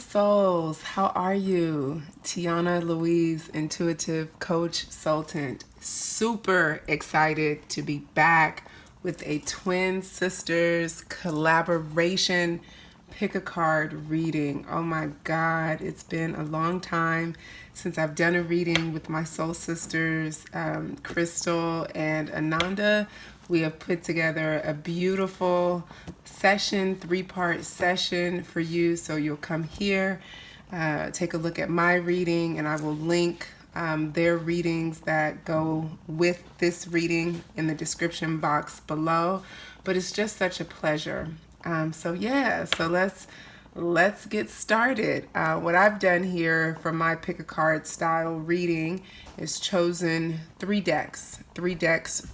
souls, how are you? Tiana Louise, intuitive coach, sultan. Super excited to be back with a twin sisters collaboration pick a card reading. Oh my God, it's been a long time since I've done a reading with my soul sisters, Crystal and Ananda. We have put together a beautiful session, 3-part session for you. So you'll come here, take a look at my reading, and I will link their readings that go with this reading in the description box below. But it's just such a pleasure. So let's get started. What I've done here for my pick a card style reading is chosen three decks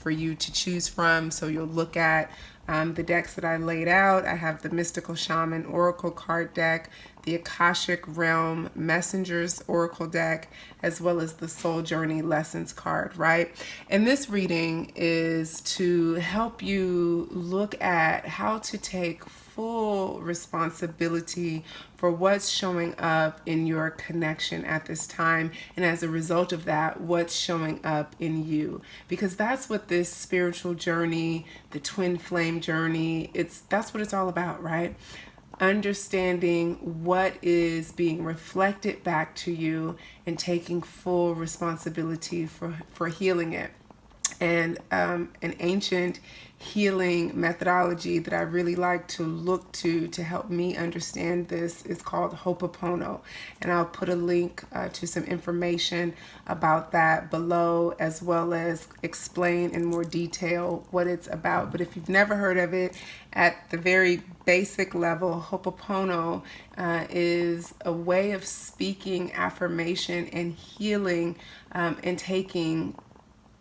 for you to choose from. So you'll look at the decks that I laid out. I have the Mystical Shaman Oracle card deck, the Akashic Realm Messengers Oracle deck, as well as the Soul Journey Lessons card, right? And this reading is to help you look at how to take full responsibility for what's showing up in your connection at this time, and as a result of that, what's showing up in you, because that's what this spiritual journey, the twin flame journey, that's what it's all about, right? Understanding what is being reflected back to you and taking full responsibility for healing it. And an ancient healing methodology that I really like to look to help me understand this is called Ho'oponopono. And I'll put a link to some information about that below, as well as explain in more detail what it's about. But if you've never heard of it, at the very basic level, Ho'oponopono is a way of speaking affirmation and healing and taking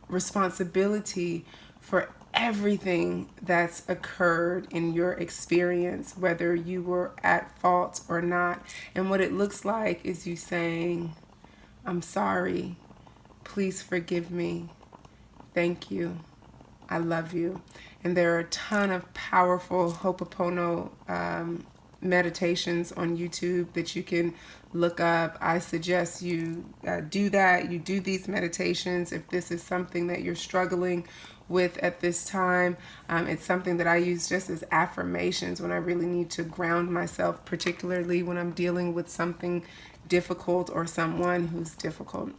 responsibility for everything that's occurred in your experience, whether you were at fault or not. And what it looks like is you saying, I'm sorry, please forgive me, thank you, I love you. And there are a ton of powerful Ho'oponopono meditations on YouTube that you can look up. I suggest you do that. You do these meditations if this is something that you're struggling with at this time. It's something that I use just as affirmations when I really need to ground myself, particularly when I'm dealing with something difficult or someone who's difficult.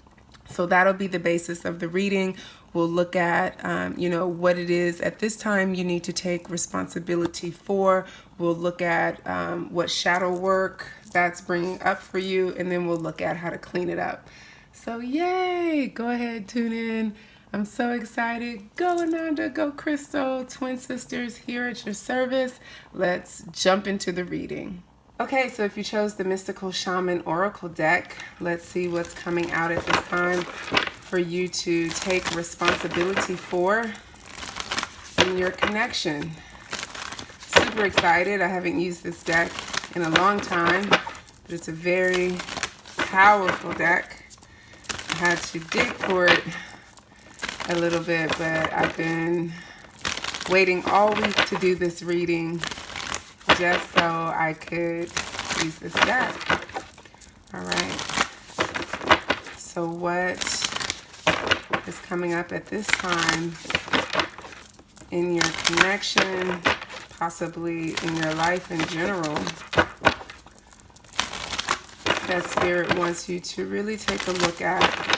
So that'll be the basis of the reading. We'll look at, what it is at this time you need to take responsibility for. We'll look at what shadow work that's bringing up for you, and then we'll look at how to clean it up. So yay, go ahead, tune in. I'm so excited. Go Ananda, go Crystal, twin sisters here at your service. Let's jump into the reading. Okay, so if you chose the Mystical Shaman Oracle deck, let's see what's coming out at this time for you to take responsibility for in your connection. Super excited. I haven't used this deck in a long time, but it's a very powerful deck. I had to dig for it a little bit, but I've been waiting all week to do this reading just so I could use this deck. All right. So what is coming up at this time in your connection, possibly in your life in general, that Spirit wants you to really take a look at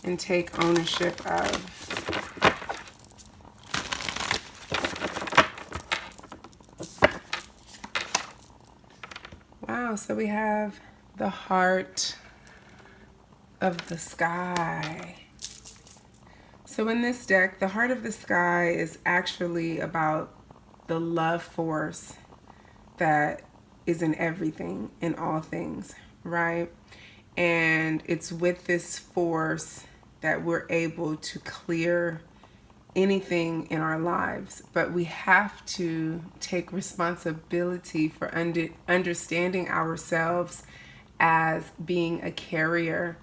and take ownership of? Wow, so we have the heart of the sky. So in this deck, the heart of the sky is actually about the love force that is in everything, in all things, right? And it's with this force that we're able to clear anything in our lives, but we have to take responsibility for understanding ourselves as being a carrier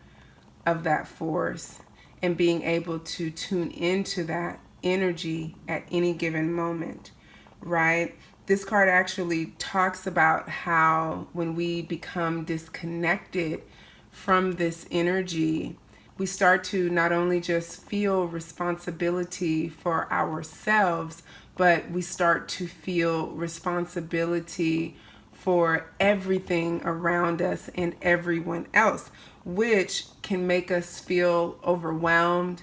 of that force and being able to tune into that energy at any given moment, right? this card actually talks about how when we become disconnected from this energy, we start to not only just feel responsibility for ourselves, but we start to feel responsibility for everything around us and everyone else, which can make us feel overwhelmed,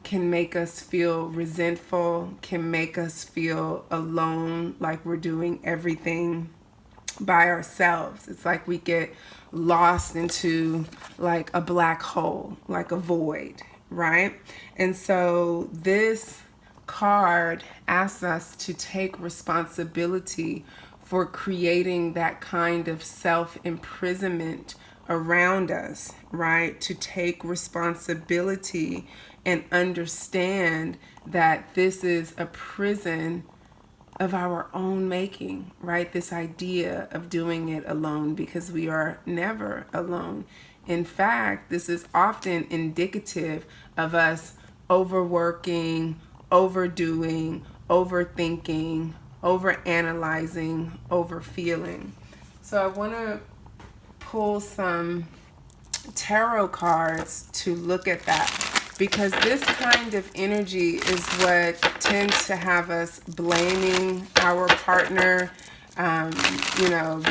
can make us feel resentful, can make us feel alone, like we're doing everything by ourselves. It's like we get lost into like a black hole, like a void, right? And so this card asks us to take responsibility for creating that kind of self-imprisonment around us, right? To take responsibility and understand that this is a prison of our own making, right? This idea of doing it alone, because we are never alone. In fact, this is often indicative of us overworking, overdoing, overthinking, overanalyzing, overfeeling. So I want to pull some tarot cards to look at that, because this kind of energy is what tends to have us blaming our partner,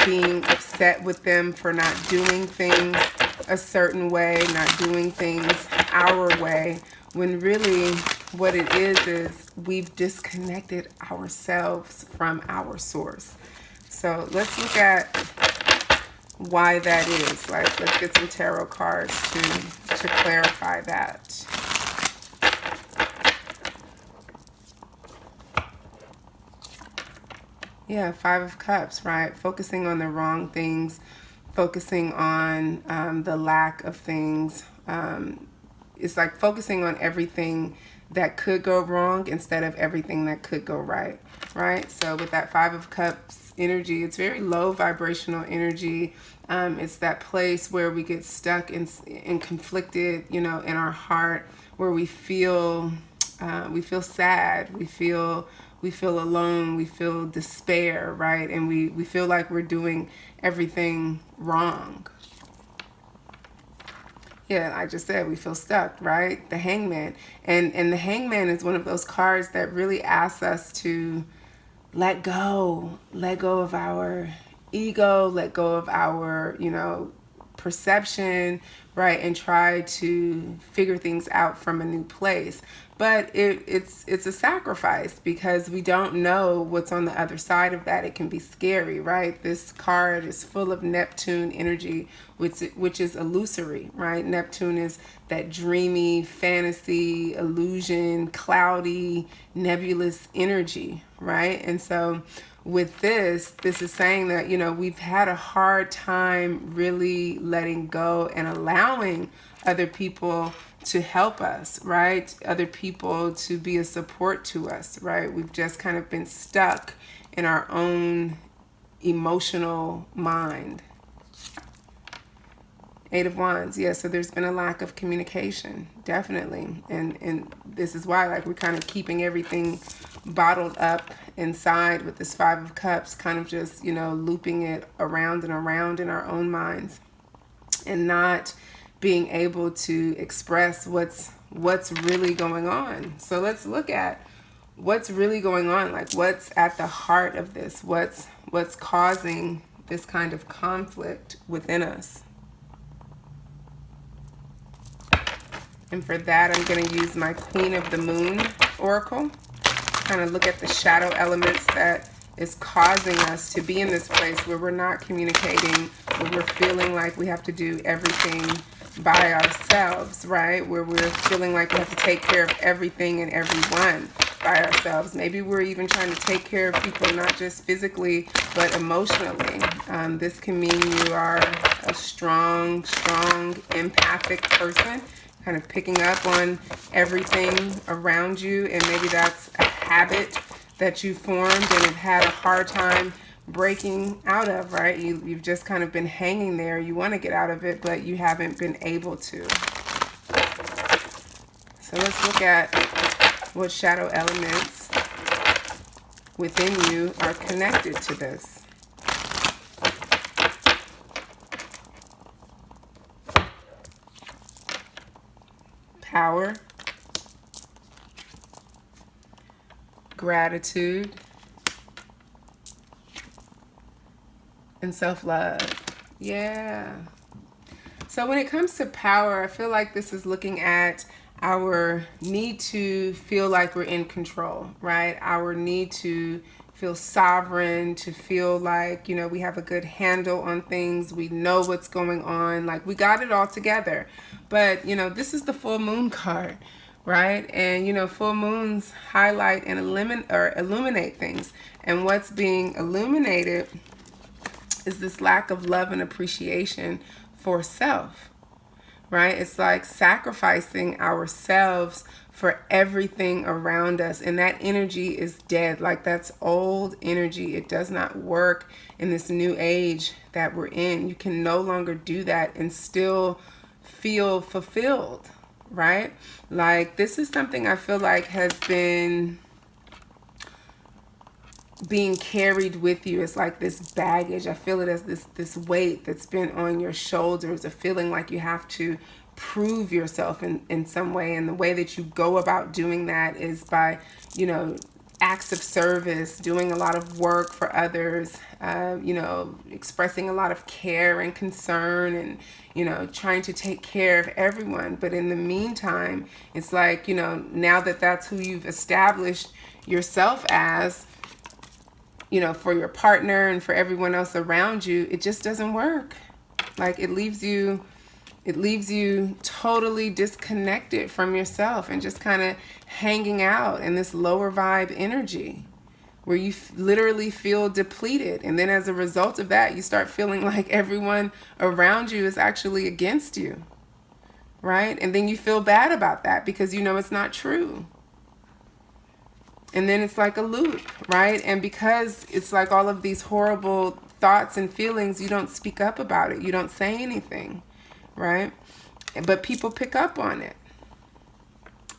being upset with them for not doing things a certain way, not doing things our way, when really what it is we've disconnected ourselves from our source. So let's look at why that is. Like, let's get some tarot cards to clarify that. Yeah, Five of Cups, right? Focusing on the wrong things, focusing on the lack of things. It's like focusing on everything that could go wrong instead of everything that could go right, right? So with that Five of Cups energy, it's very low vibrational energy. It's that place where we get stuck and conflicted, in our heart, where we feel sad, we feel alone, we feel despair, right? And we feel like we're doing everything wrong. Yeah, I just said we feel stuck, right? The Hangman. And the Hangman is one of those cards that really asks us to let go of our ego, let go of our, perception, right? And try to figure things out from a new place. But it's a sacrifice, because we don't know what's on the other side of that. It can be scary, right? This card is full of Neptune energy, which is illusory, right? Neptune is that dreamy, fantasy, illusion, cloudy, nebulous energy, right? And so with this is saying that, we've had a hard time really letting go and allowing other people to help us, right? Other people to be a support to us, right? We've just kind of been stuck in our own emotional mind. Eight of Wands, yeah, so there's been a lack of communication, definitely. And this is why, like, we're kind of keeping everything bottled up inside with this Five of Cups, kind of just, looping it around and around in our own minds, and not being able to express what's really going on. So let's look at what's really going on, like what's at the heart of this, what's causing this kind of conflict within us. And for that, I'm going to use my Queen of the Moon Oracle. Kind of look at the shadow elements that is causing us to be in this place where we're not communicating, where we're feeling like we have to do everything by ourselves, right? Where we're feeling like we have to take care of everything and everyone by ourselves. Maybe we're even trying to take care of people, not just physically, but emotionally. This can mean you are a strong, empathic person, kind of picking up on everything around you, and maybe that's a habit that you formed and have had a hard time breaking out of, right? You've just kind of been hanging there. You want to get out of it, but you haven't been able to. So let's look at what shadow elements within you are connected to this. Power, gratitude, and self-love. Yeah. So when it comes to power, I feel like this is looking at our need to feel like we're in control, right? Our need to feel sovereign, to feel like, you know, we have a good handle on things. We know what's going on. Like, we got it all together. But, you know, this is the full moon card, right? And, you know, full moons highlight and illuminate things. And what's being illuminated is this lack of love and appreciation for self, right? It's like sacrificing ourselves for everything around us. And that energy is dead. Like, that's old energy. It does not work in this new age that we're in. You can no longer do that and still feel fulfilled, right? Like, this is something I feel like has been being carried with you. It's like this baggage. I feel it as this weight that's been on your shoulders, a feeling like you have to prove yourself in some way. And the way that you go about doing that is by, you know, acts of service, doing a lot of work for others, you know, expressing a lot of care and concern, and, you know, trying to take care of everyone. But in the meantime, it's like, you know, now that that's who you've established yourself as, you know, for your partner and for everyone else around you, it just doesn't work. Like, it leaves you totally disconnected from yourself and just kind of hanging out in this lower vibe energy where you literally feel depleted. And then as a result of that, you start feeling like everyone around you is actually against you, right? And then you feel bad about that because you know it's not true. And then it's like a loop, right? And because it's like all of these horrible thoughts and feelings, you don't speak up about it. You don't say anything, right? But people pick up on it.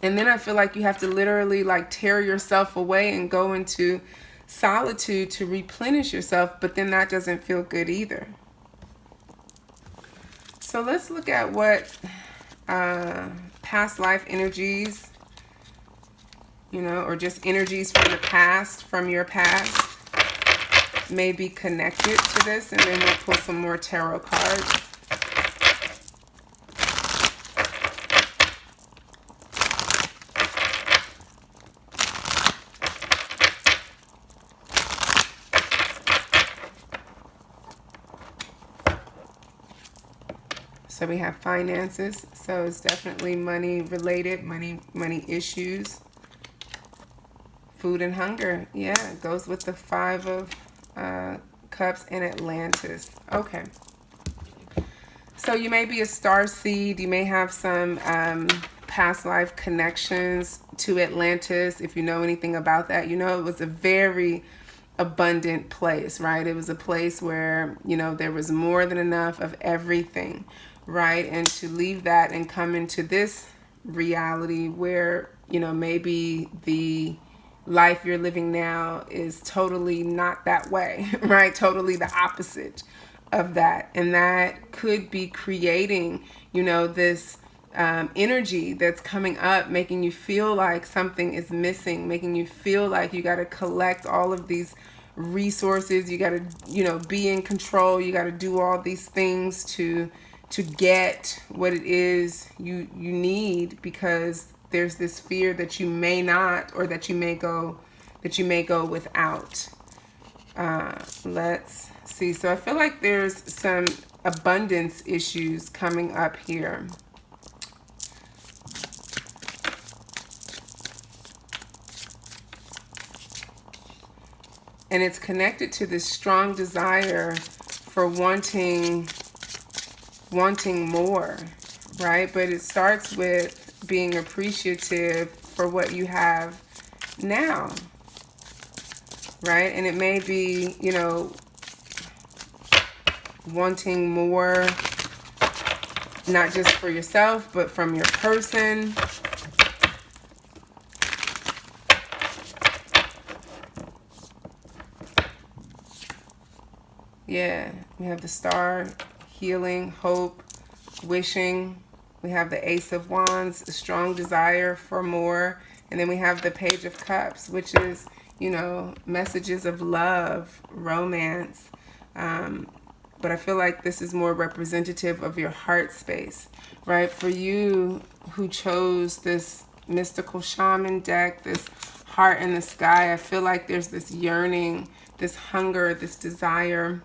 And then I feel like you have to literally like tear yourself away and go into solitude to replenish yourself. But then that doesn't feel good either. So let's look at what past life energies, you know, or just energies from the past, from your past, may be connected to this. And then we'll pull some more tarot cards. So we have finances. So it's definitely money related, money issues. Food and hunger. Yeah, it goes with the 5 of Cups and Atlantis. Okay. So you may be a star seed. You may have some past life connections to Atlantis. If you know anything about that, you know it was a very abundant place, right? It was a place where, you know, there was more than enough of everything, right? And to leave that and come into this reality where, you know, maybe the life you're living now is totally not that way, right? Totally the opposite of that. And that could be creating, you know, this energy that's coming up, making you feel like something is missing, making you feel like you got to collect all of these resources. You got to, you know, be in control. You got to do all these things to get what it is you need, because there's this fear that you may not, or that you may go without. Let's see. So I feel like there's some abundance issues coming up here. And it's connected to this strong desire for wanting more, right? But it starts with being appreciative for what you have now, right? And it may be, you know, wanting more, not just for yourself, but from your person. Yeah, we have the star, healing, hope, wishing. We have the Ace of Wands, a strong desire for more. And then we have the Page of Cups, which is, you know, messages of love, romance. But I feel like this is more representative of your heart space, right? For you who chose this mystical shaman deck, this heart in the sky, I feel like there's this yearning, this hunger, this desire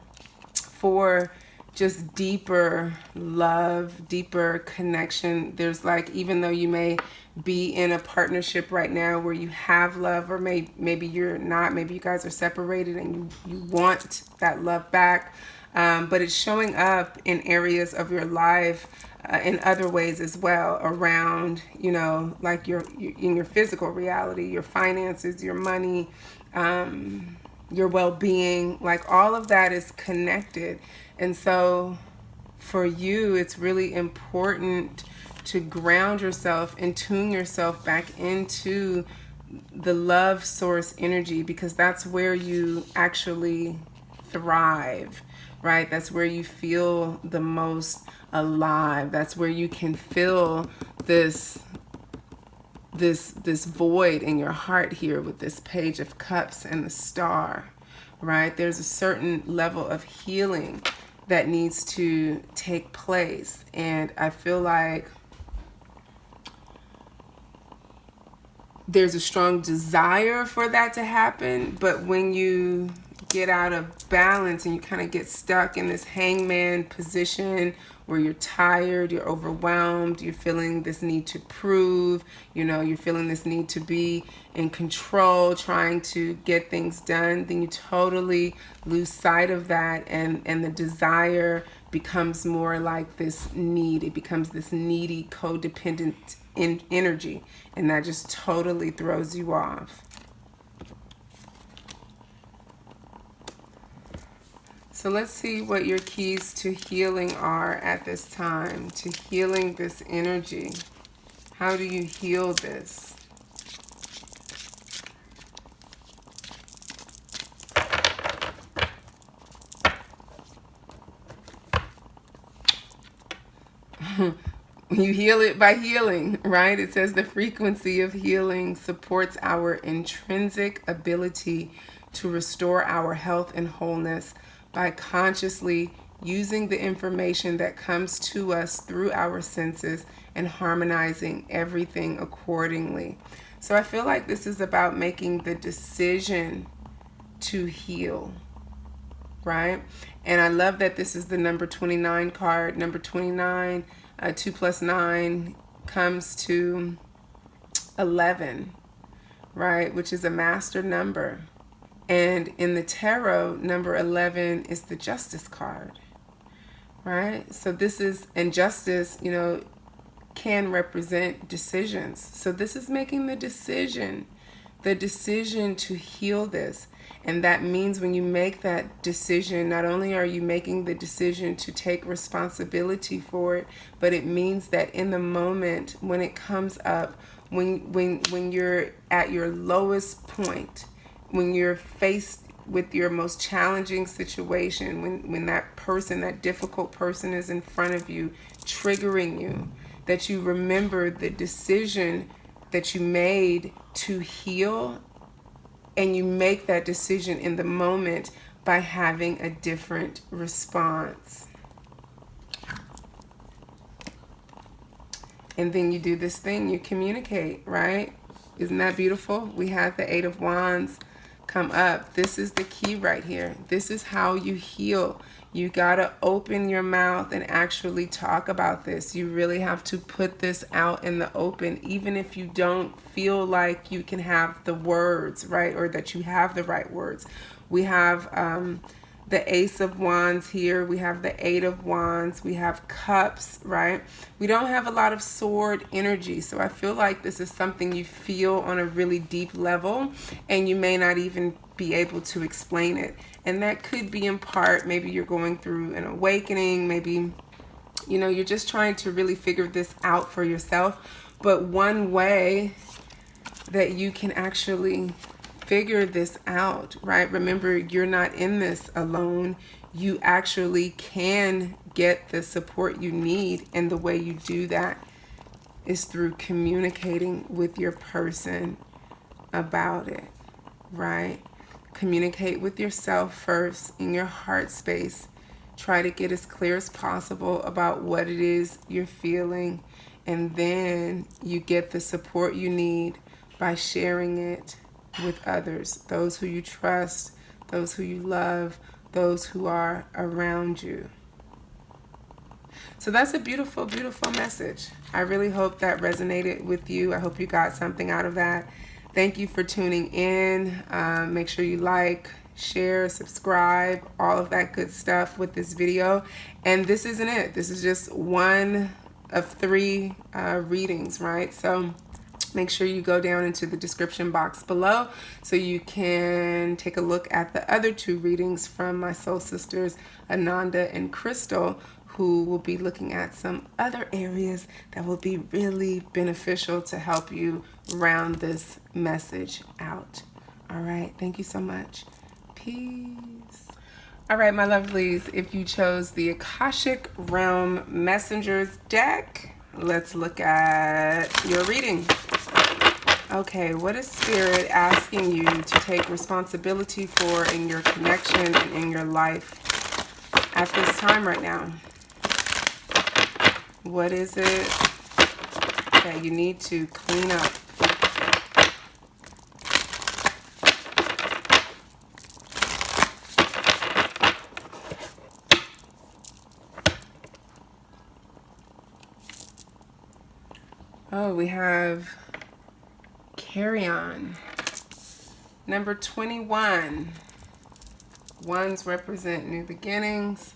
for just deeper love, deeper connection. There's like, even though you may be in a partnership right now where you have love, or maybe you're not, maybe you guys are separated and you want that love back, but it's showing up in areas of your life in other ways as well, around, you know, like in your physical reality, your finances, your money, your well-being, like all of that is connected. And so for you, it's really important to ground yourself and tune yourself back into the love source energy, because that's where you actually thrive, right? That's where you feel the most alive. That's where you can feel this void in your heart here with this Page of Cups and the star, right? There's a certain level of healing that needs to take place. And I feel like there's a strong desire for that to happen, but when you get out of balance and you kind of get stuck in this hangman position where you're tired, you're overwhelmed, you're feeling this need to prove, you know, you're feeling this need to be in control, trying to get things done, then you totally lose sight of that, and the desire becomes more like this need. It becomes this needy, codependent energy, and that just totally throws you off. So let's see what your keys to healing are at this time, to healing this energy. How do you heal this? You heal it by healing, right? It says the frequency of healing supports our intrinsic ability to restore our health and wholeness by consciously using the information that comes to us through our senses and harmonizing everything accordingly. So I feel like this is about making the decision to heal, right? And I love that this is the number 29 card. Number 29, 2 plus 9 comes to 11, right? Which is a master number. And in the tarot, number 11 is the Justice card, right? So this is, and justice, you know, can represent decisions. So this is making the decision to heal this. And that means when you make that decision, not only are you making the decision to take responsibility for it, but it means that in the moment when it comes up, when you're at your lowest point, when you're faced with your most challenging situation, when that person, that difficult person is in front of you, triggering you, that you remember the decision that you made to heal, and you make that decision in the moment by having a different response. And then you do this thing, you communicate, right? Isn't that beautiful? We have the 8 of Wands come up. This is the key right here. This is how you heal. You gotta open your mouth and actually talk about this. You really have to put this out in the open, even if you don't feel like you can have the words, right? Or that you have the right words. We have the Ace of Wands here. We have the 8 of Wands. We have Cups, right? We don't have a lot of sword energy. So I feel like this is something you feel on a really deep level, and you may not even be able to explain it. And that could be in part, maybe you're going through an awakening. Maybe, you know, you're just trying to really figure this out for yourself. But one way that you can actually figure this out, right? Remember, you're not in this alone. You actually can get the support you need, and the way you do that is through communicating with your person about it, right? Communicate with yourself first in your heart space. Try to get as clear as possible about what it is you're feeling, and then you get the support you need by sharing it with others, those who you trust, those who you love, those who are around you. So that's a beautiful, beautiful message. I really hope that resonated with you. I hope you got something out of that. Thank you for tuning in. Make sure you like, share, subscribe, all of that good stuff with this video. And this isn't it. This is just one of 3 readings, right? So make sure you go down into the description box below so you can take a look at the other 2 readings from my soul sisters, Ananda and Crystal, who will be looking at some other areas that will be really beneficial to help you round this message out. All right, thank you so much. Peace. All right, my lovelies, if you chose the Akashic Realm Messengers deck, let's look at your reading. Okay, what is Spirit asking you to take responsibility for in your connection and in your life at this time right now? What is it that you need to clean up? Oh, we have carry on. Number 21. 1s represent new beginnings.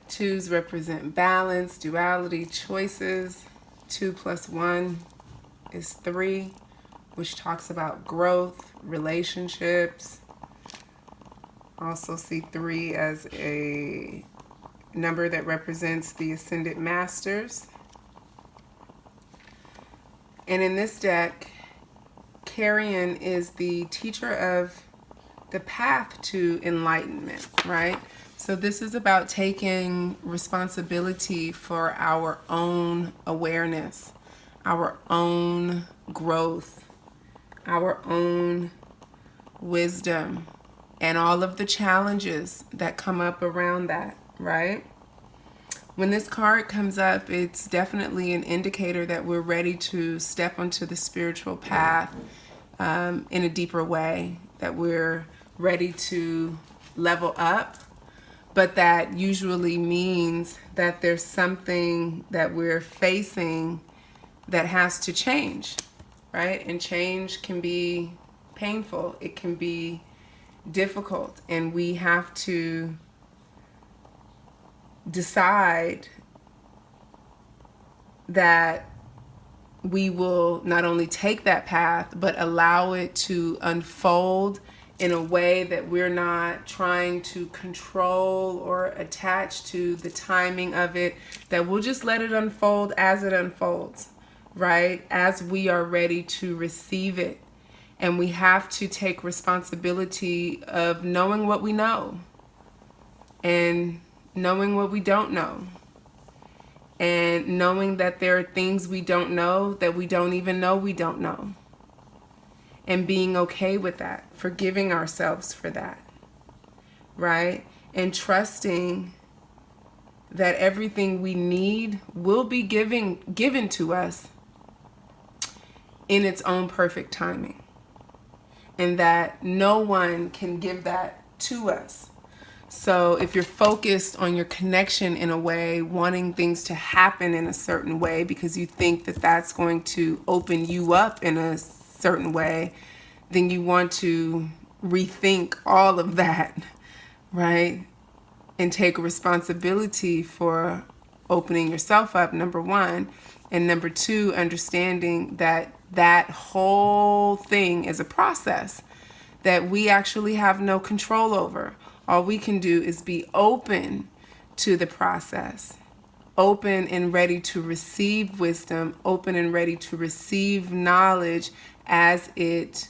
2s represent balance, duality, choices. 2 plus 1 is 3, which talks about growth, relationships. Also see 3 as a number that represents the Ascended Masters. And in this deck, Carrion is the teacher of the path to enlightenment, right? So this is about taking responsibility for our own awareness, our own growth, our own wisdom, and all of the challenges that come up around that, right? When this card comes up, it's definitely an indicator that we're ready to step onto the spiritual path in a deeper way, that we're ready to level up. But that usually means that there's something that we're facing that has to change, right? And change can be painful. It can be difficult. And we have to decide that we will not only take that path, but allow it to unfold in a way that we're not trying to control or attach to the timing of it, that we'll just let it unfold as it unfolds, right? As we are ready to receive it. And we have to take responsibility of knowing what we know and knowing what we don't know, and knowing that there are things we don't know that we don't even know we don't know. And being okay with that, forgiving ourselves for that, right? And trusting that everything we need will be given to us in its own perfect timing. And that no one can give that to us. So if you're focused on your connection in a way, wanting things to happen in a certain way because you think that that's going to open you up in a certain way, then you want to rethink all of that, right? And take responsibility for opening yourself up, number 1. And number 2, understanding that that whole thing is a process that we actually have no control over. All we can do is be open to the process, open and ready to receive wisdom, open and ready to receive knowledge as it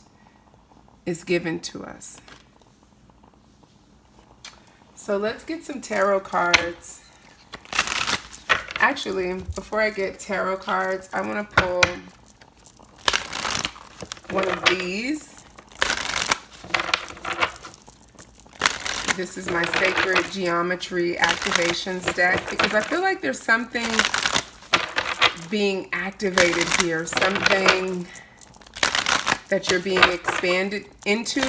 is given to us. So let's get some tarot cards. Actually, before I get tarot cards, I want to pull one of these. This is my Sacred Geometry Activations deck, because I feel like there's something being activated here, something that you're being expanded into,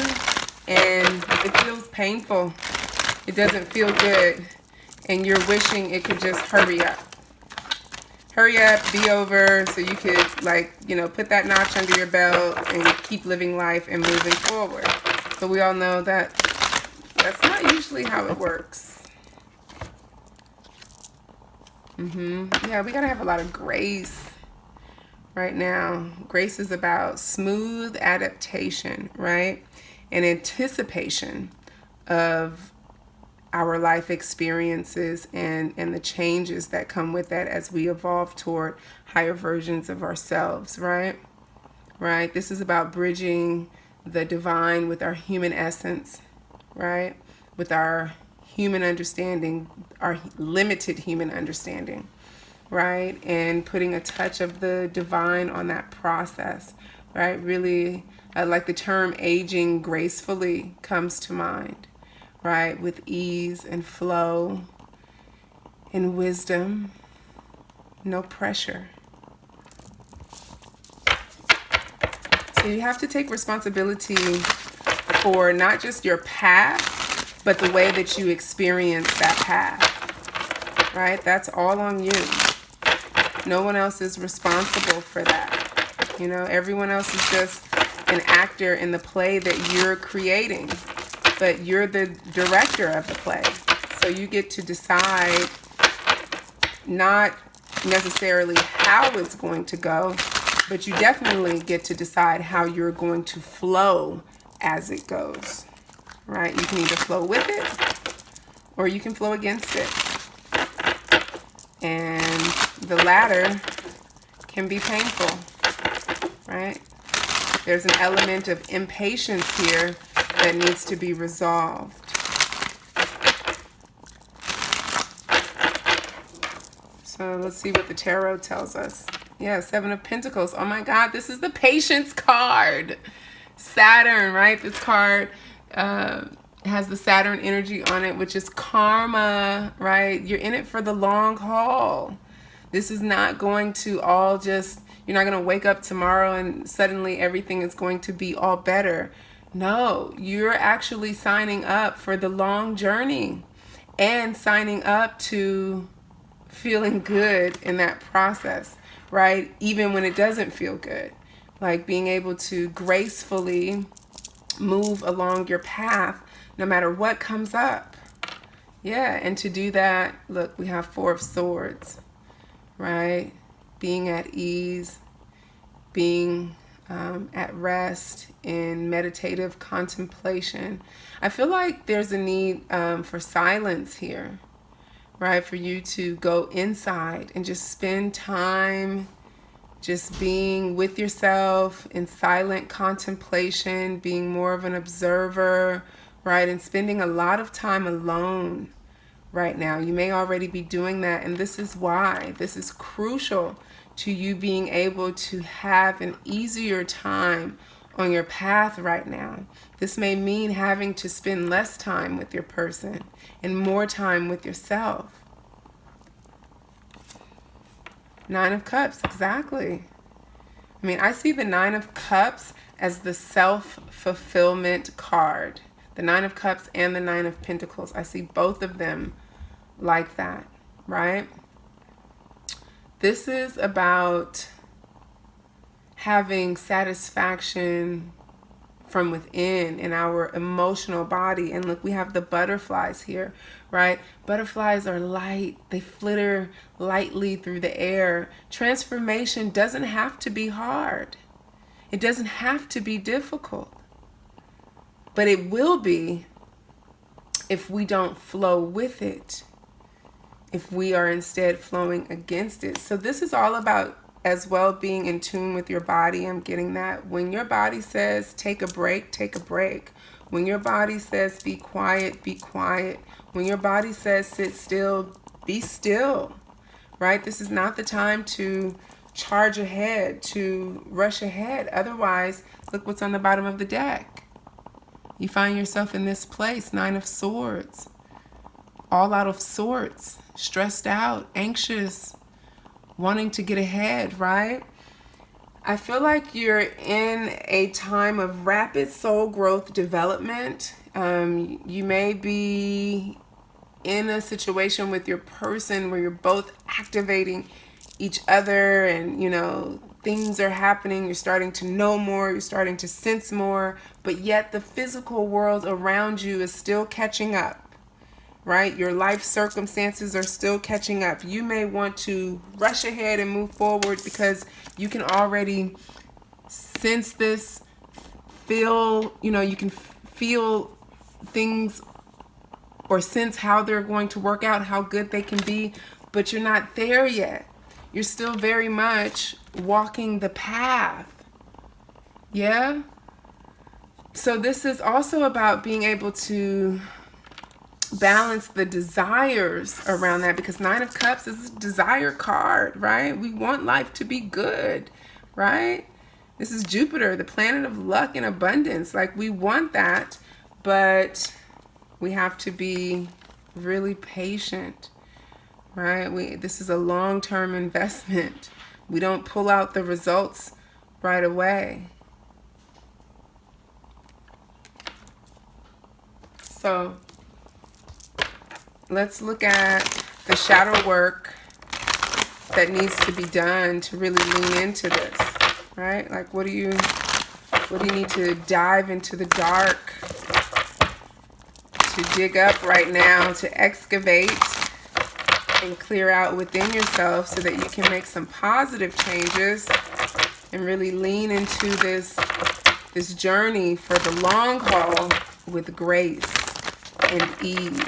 and it feels painful. It doesn't feel good, and you're wishing it could just hurry up. Hurry up, be over, so you could, like, you know, put that notch under your belt and keep living life and moving forward. But we all know that that's not usually how it works. Yeah, we gotta have a lot of grace right now. Grace is about smooth adaptation, right? And anticipation of our life experiences and the changes that come with that as we evolve toward higher versions of ourselves, right? Right? This is about bridging the divine with our human essence, right? With our human understanding, our limited human understanding, right? And putting a touch of the divine on that process, right? Really, like the term aging gracefully comes to mind, right? With ease and flow and wisdom, no pressure. So you have to take responsibility for not just your path, but the way that you experience that path, right? That's all on you. No one else is responsible for that. You know, everyone else is just an actor in the play that you're creating, but you're the director of the play. So you get to decide not necessarily how it's going to go, but you definitely get to decide how you're going to flow as it goes, right? You can either flow with it or you can flow against it. And the latter can be painful, right? There's an element of impatience here that needs to be resolved. So let's see what the tarot tells us. Yeah, Seven of Pentacles. Oh my God, this is the Patience card. Saturn, right? This card has the Saturn energy on it, which is karma, right? You're in it for the long haul. This is not going to all just, you're not going to wake up tomorrow and suddenly everything is going to be all better. No, you're actually signing up for the long journey and signing up to feeling good in that process, right? Even when it doesn't feel good. Like being able to gracefully move along your path no matter what comes up. Yeah, and to do that, look, we have Four of Swords, right? Being at ease, being at rest in meditative contemplation. I feel like there's a need for silence here, right? For you to go inside and just spend time just being with yourself in silent contemplation, being more of an observer, right? And spending a lot of time alone right now. You may already be doing that, and this is why. This is crucial to you being able to have an easier time on your path right now. This may mean having to spend less time with your person and more time with yourself. Nine of Cups, exactly. I mean, I see the Nine of Cups as the self-fulfillment card. The Nine of Cups and the Nine of Pentacles. I see both of them like that, right? This is about having satisfaction from within in our emotional body. And look, we have the butterflies here, right? Butterflies are light. They flitter lightly through the air. Transformation doesn't have to be hard. It doesn't have to be difficult. But it will be if we don't flow with it, if we are instead flowing against it. So this is all about as well, being in tune with your body. I'm getting that. When your body says take a break, take a break. When your body says be quiet, be quiet. When your body says sit still, be still, right? This is not the time to charge ahead, to rush ahead. Otherwise, look what's on the bottom of the deck. You find yourself in this place, 9 of Swords, all out of sorts, stressed out, anxious, wanting to get ahead, right? I feel like you're in a time of rapid soul growth development. You may be in a situation with your person where you're both activating each other, and things are happening. You're starting to know more, you're starting to sense more, but yet the physical world around you is still catching up, right? Your life circumstances are still catching up. You may want to rush ahead and move forward because you can already sense this, feel, you can feel things or sense how they're going to work out, how good they can be, but you're not there yet. You're still very much walking the path. Yeah? So this is also about being able to balance the desires around that, because 9 of Cups is a desire card, right? We want life to be good, right? This is Jupiter, the planet of luck and abundance. Like, we want that, but we have to be really patient, right? This is a long-term investment. We don't pull out the results right away. So let's look at the shadow work that needs to be done to really lean into this, right? Like, what do you need to dive into the dark, to dig up right now, to excavate and clear out within yourself so that you can make some positive changes and really lean into this journey for the long haul with grace and ease.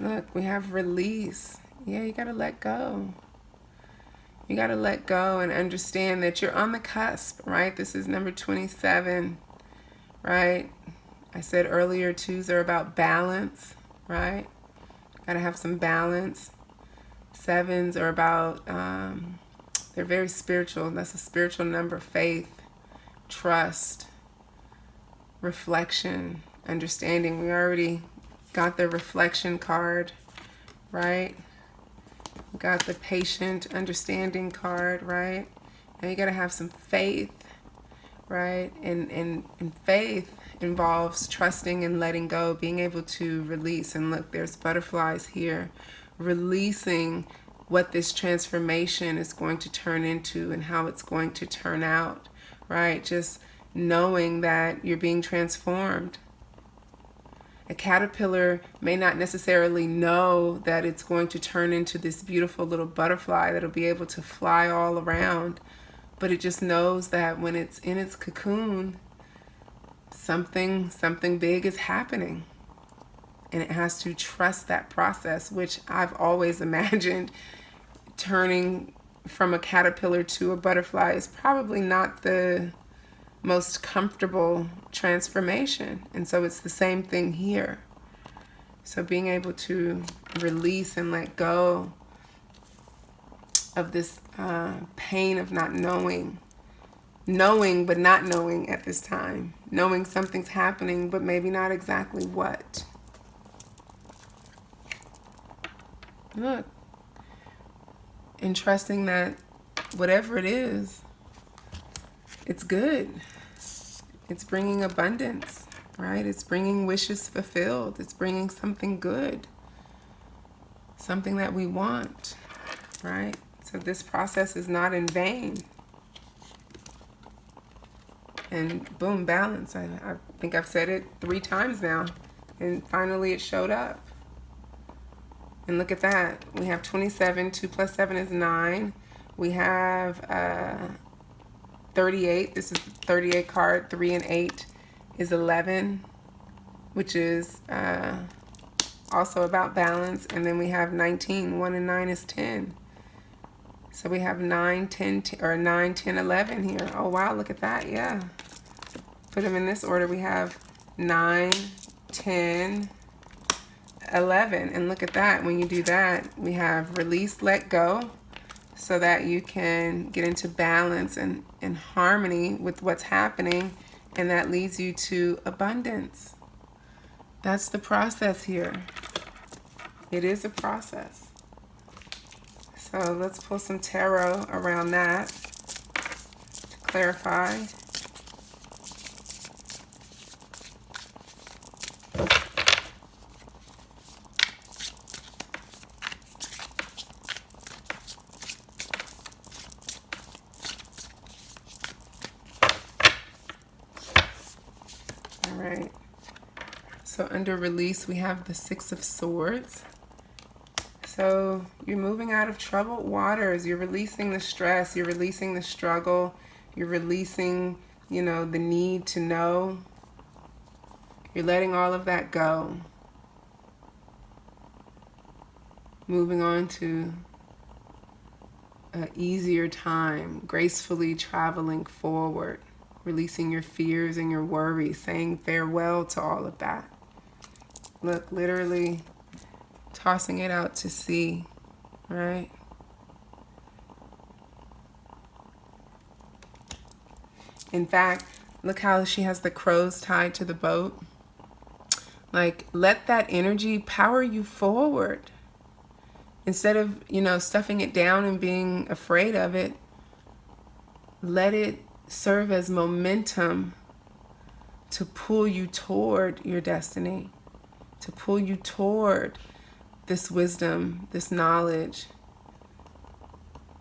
Look, we have release. Yeah, you gotta let go. You got to let go and understand that you're on the cusp, right? This is number 27, right? I said earlier, 2s are about balance, right? Got to have some balance. 7s are about, they're very spiritual. That's a spiritual number. Faith, trust, reflection, understanding. We already got the reflection card, right? Got the patient understanding card, right? Now you got to have some faith, right? And faith involves trusting and letting go, being able to release. And look, there's butterflies here, releasing what this transformation is going to turn into and how it's going to turn out, right? Just knowing that you're being transformed. A caterpillar may not necessarily know that it's going to turn into this beautiful little butterfly that'll be able to fly all around, but it just knows that when it's in its cocoon, something big is happening. And it has to trust that process, which I've always imagined turning from a caterpillar to a butterfly is probably not the most comfortable transformation. And so it's the same thing here. So being able to release and let go of this pain of not knowing but not knowing at this time, knowing something's happening but maybe not exactly what. Look, and trusting that whatever it is, it's good. It's bringing abundance, right? It's bringing wishes fulfilled. It's bringing something good, something that we want, right? So this process is not in vain. And boom, balance. I think I've said it 3 times now, and finally it showed up. And look at that. We have 27. 2 plus 7 is 9. We have 38. This is the 38 card. 3 and 8 is 11. which is also about balance. And then we have 19. 1 and 9 is 10. So we have 9, 10, or 9, 10, 11 here. Oh, wow, look at that. Yeah. Put them in this order. We have 9, 10, 11. And look at that. When you do that, we have release, let go, so that you can get into balance and harmony with what's happening. And that leads you to abundance. That's the process here. It is a process. So let's pull some tarot around that to clarify. All right. So under release, we have the 6 of Swords. So you're moving out of troubled waters. You're releasing the stress. You're releasing the struggle. You're releasing, the need to know. You're letting all of that go. Moving on to an easier time, gracefully traveling forward, releasing your fears and your worries, saying farewell to all of that. Look, literally tossing it out to sea, right? In fact, look how she has the crows tied to the boat. Like, let that energy power you forward. Instead of, stuffing it down and being afraid of it, let it serve as momentum to pull you toward your destiny, to pull you toward this wisdom, this knowledge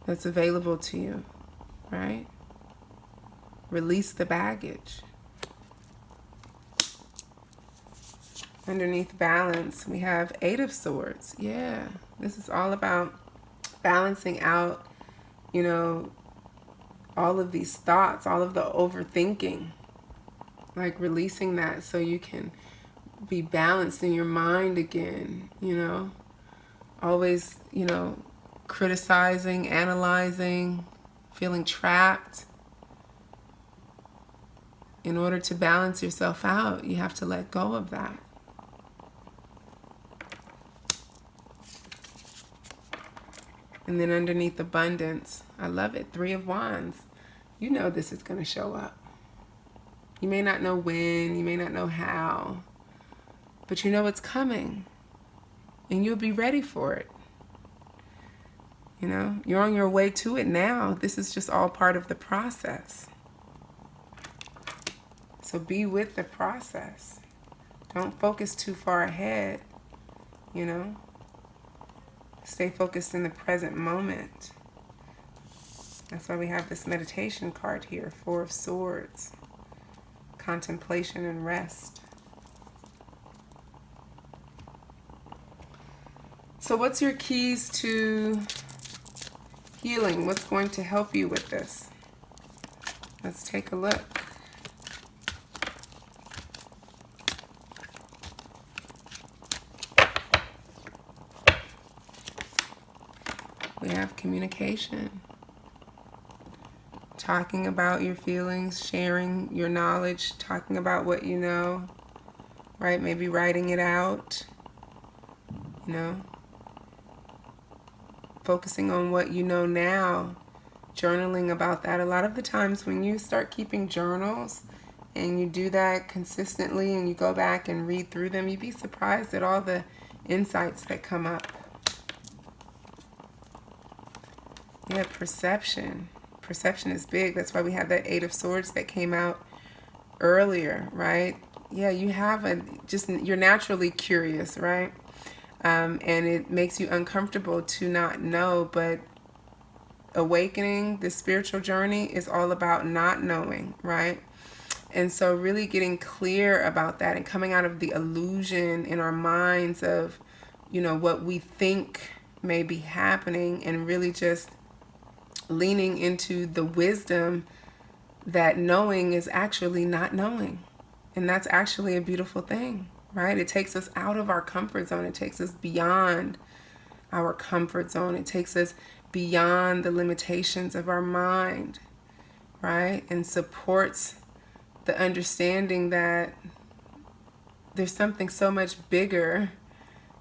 that's available to you, right? Release the baggage. Underneath balance, we have 8 of Swords. Yeah, this is all about balancing out, all of these thoughts, all of the overthinking, like releasing that so you can be balanced in your mind again, always, criticizing, analyzing, feeling trapped. In order to balance yourself out, you have to let go of that. And then underneath abundance, I love it, 3 of Wands. You know this is going to show up. You may not know when, you may not know how, but you know it's coming. And you'll be ready for it. You're on your way to it now. This is just all part of the process. So be with the process. Don't focus too far ahead, Stay focused in the present moment. That's why we have this meditation card here, 4 of Swords. Contemplation and rest. So what's your keys to healing? What's going to help you with this? Let's take a look. We have communication. Talking about your feelings, sharing your knowledge, talking about what you know, right? Maybe writing it out, focusing on what you know now, journaling about that. A lot of the times when you start keeping journals and you do that consistently and you go back and read through them, you'd be surprised at all the insights that come up. Yeah, perception. Perception is big. That's why we have that 8 of Swords that came out earlier, right? Yeah, you have you're naturally curious, right? And it makes you uncomfortable to not know, but awakening, the spiritual journey is all about not knowing, right? And so really getting clear about that and coming out of the illusion in our minds of, what we think may be happening, and really just leaning into the wisdom that knowing is actually not knowing. And that's actually a beautiful thing. right? It takes us out of our comfort zone. It takes us beyond our comfort zone. It takes us beyond the limitations of our mind, right? And supports the understanding that there's something so much bigger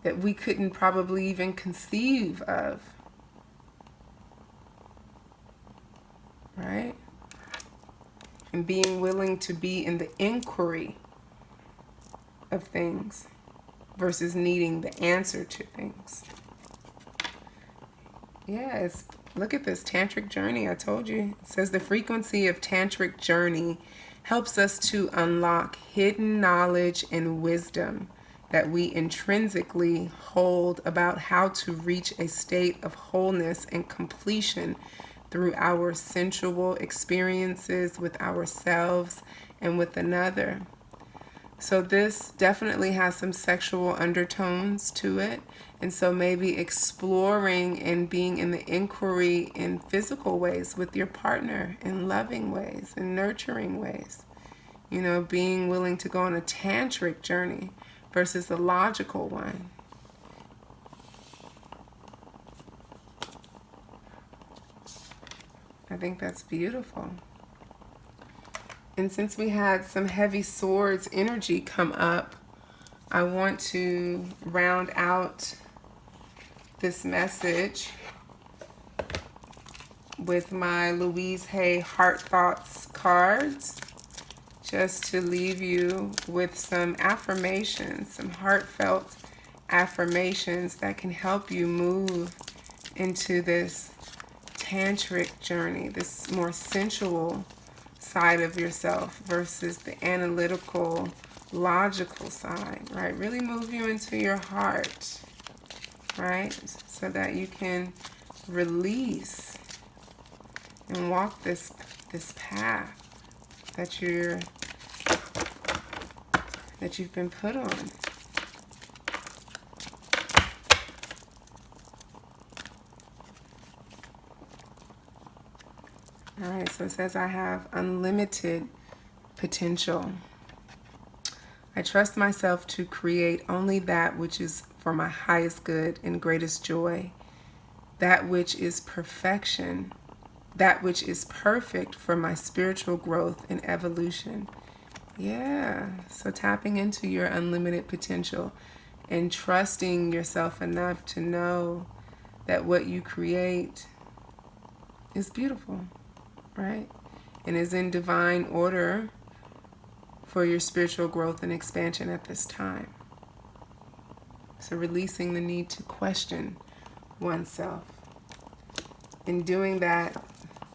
that we couldn't probably even conceive of, right? And being willing to be in the inquiry of things versus needing the answer to things. Yes, look at this tantric journey. I told you. It says the frequency of tantric journey helps us to unlock hidden knowledge and wisdom that we intrinsically hold about how to reach a state of wholeness and completion through our sensual experiences with ourselves and with another. So this definitely has some sexual undertones to it. And so maybe exploring and being in the inquiry in physical ways with your partner, in loving ways, in nurturing ways. You know, being willing to go on a tantric journey versus a logical one. I think that's beautiful. And since we had some heavy swords energy come up, I want to round out this message with my Louise Hay Heart Thoughts cards, just to leave you with some affirmations, some heartfelt affirmations that can help you move into this tantric journey, this more sensual side of yourself versus the analytical, logical side, right? Really move you into your heart, right? So that you can release and walk this path that you've been put on. All right, so it says I have unlimited potential. I trust myself to create only that which is for my highest good and greatest joy, that which is perfection, that which is perfect for my spiritual growth and evolution. Yeah, so tapping into your unlimited potential and trusting yourself enough to know that what you create is beautiful, right? And is in divine order for your spiritual growth and expansion at this time. So releasing the need to question oneself. In doing that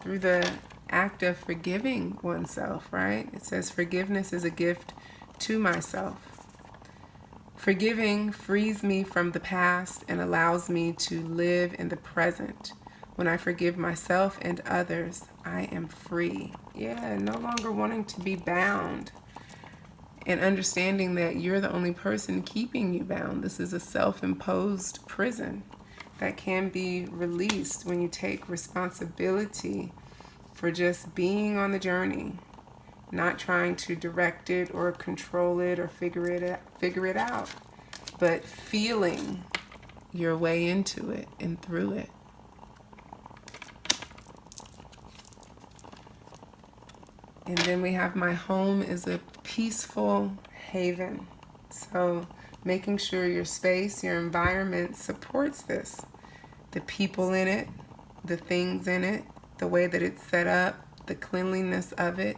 through the act of forgiving oneself, right? It says forgiveness is a gift to myself. Forgiving frees me from the past and allows me to live in the present. When I forgive myself and others, I am free. Yeah, no longer wanting to be bound. And understanding that you're the only person keeping you bound. This is a self-imposed prison that can be released when you take responsibility for just being on the journey, not trying to direct it or control it or figure it out, but feeling your way into it and through it. And then we have my home is a peaceful haven. So making sure your space, your environment supports this. The people in it, the things in it, the way that it's set up, the cleanliness of it,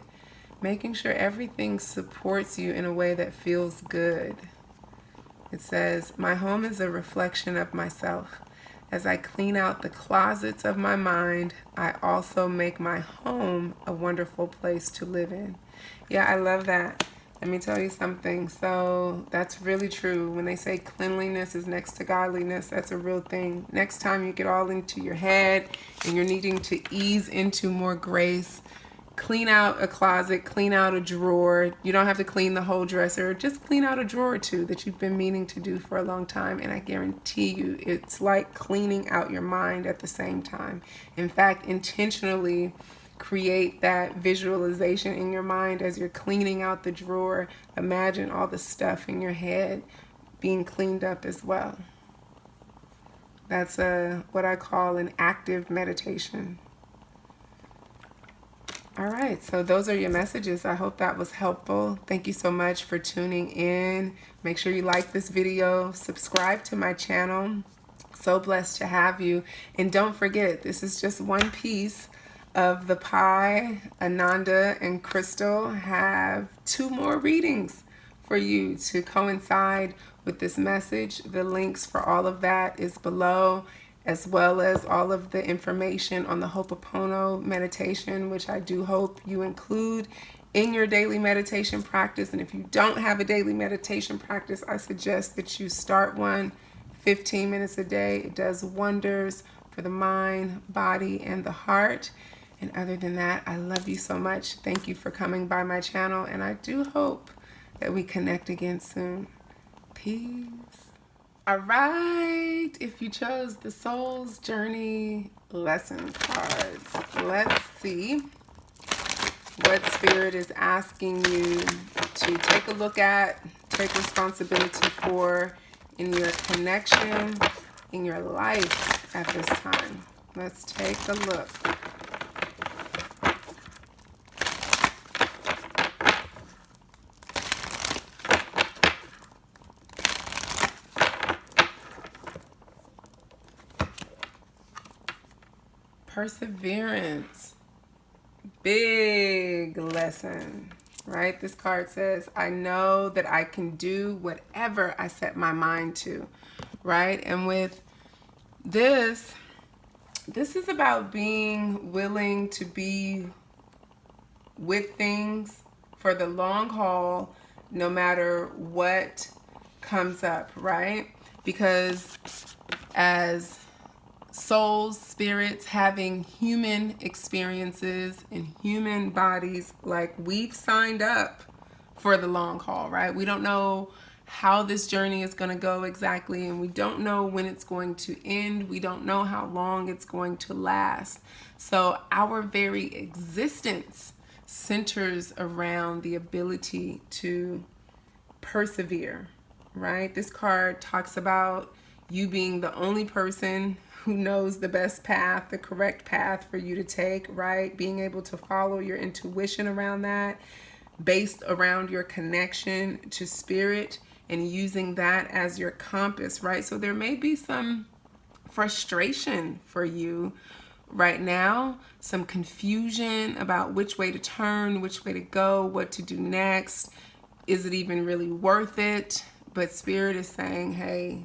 making sure everything supports you in a way that feels good. It says, my home is a reflection of myself. As I clean out the closets of my mind, I also make my home a wonderful place to live in. Yeah, I love that. Let me tell you something. So that's really true. When they say cleanliness is next to godliness, that's a real thing. Next time you get all into your head and you're needing to ease into more grace, clean out a closet, clean out a drawer. You don't have to clean the whole dresser. Just clean out a drawer or two that you've been meaning to do for a long time. And I guarantee you, it's like cleaning out your mind at the same time. In fact, intentionally create that visualization in your mind as you're cleaning out the drawer. Imagine all the stuff in your head being cleaned up as well. That's what I call an active meditation. All right, so those are your messages. I hope that was helpful. Thank you so much for tuning in. Make sure you like this video, subscribe to my channel. So blessed to have you. And don't forget, this is just one piece of the pie. Ananda and Crystal have 2 more readings for you to coincide with this message. The links for all of that is below, as well as all of the information on the Ho'oponopono meditation, which I do hope you include in your daily meditation practice. And if you don't have a daily meditation practice, I suggest that you start one. 15 minutes a day. It does wonders for the mind, body, and the heart. And other than that, I love you so much. Thank you for coming by my channel, and I do hope that we connect again soon. Peace. All right, if you chose the Soul's Journey lesson cards, let's see what Spirit is asking you to take a look at, take responsibility for in your connection, in your life at this time. Let's take a look. Perseverance. Big lesson, right? This card says, I know that I can do whatever I set my mind to, right? And with this is about being willing to be with things for the long haul, no matter what comes up, right? Because as souls, spirits, having human experiences in human bodies, like, we've signed up for the long haul, right? We don't know how this journey is going to go exactly, and we don't know when it's going to end. We don't know how long it's going to last. So our very existence centers around the ability to persevere, right? This card talks about you being the only person who knows the best path, the correct path for you to take, right? Being able to follow your intuition around that, based around your connection to spirit, and using that as your compass, right? So there may be some frustration for you right now, some confusion about which way to turn, which way to go, what to do next. Is it even really worth it? But Spirit is saying, hey,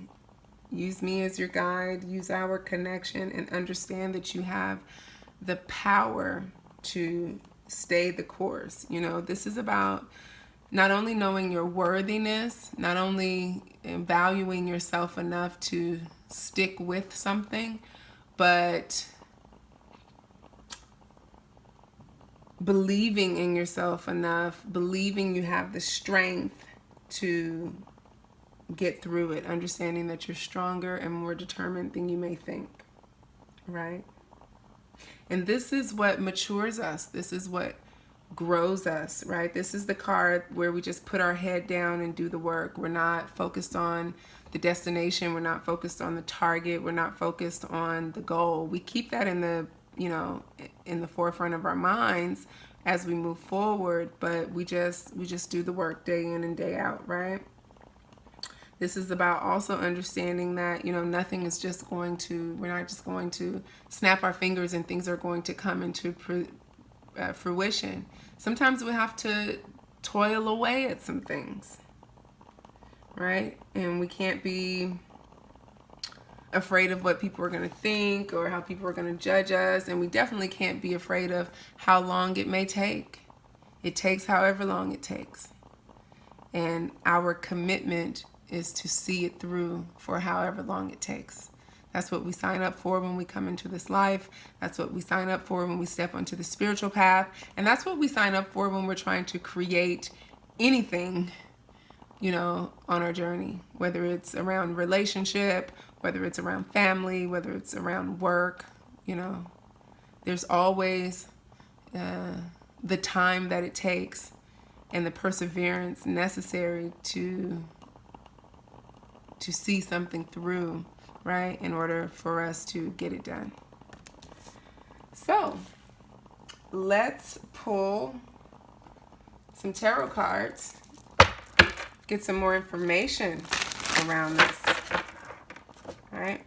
use me as your guide, use our connection, and understand that you have the power to stay the course. You know, this is about not only knowing your worthiness, not only valuing yourself enough to stick with something, but believing in yourself enough, believing you have the strength to get through it, understanding that you're stronger and more determined than you may think, right? And this is what matures us. This is what grows us, right? This is the card where we just put our head down and do the work. We're not focused on the destination. We're not focused on the target. We're not focused on the goal. We keep that in the, you know, in the forefront of our minds as we move forward, but we just do the work day in and day out, right? This is about also understanding that, you know, nothing is just going to, we're not just going to snap our fingers and things are going to come into fruition. Sometimes we have to toil away at some things, right? And we can't be afraid of what people are going to think or how people are going to judge us. And we definitely can't be afraid of how long it may take. It takes however long it takes. And our commitment is to see it through for however long it takes. That's what we sign up for when we come into this life. That's what we sign up for when we step onto the spiritual path. And that's what we sign up for when we're trying to create anything, you know, on our journey, whether it's around relationship, whether it's around family, whether it's around work, you know, there's always the time that it takes and the perseverance necessary to see something through, right, in order for us to get it done. So let's pull some tarot cards, get some more information around this. All right.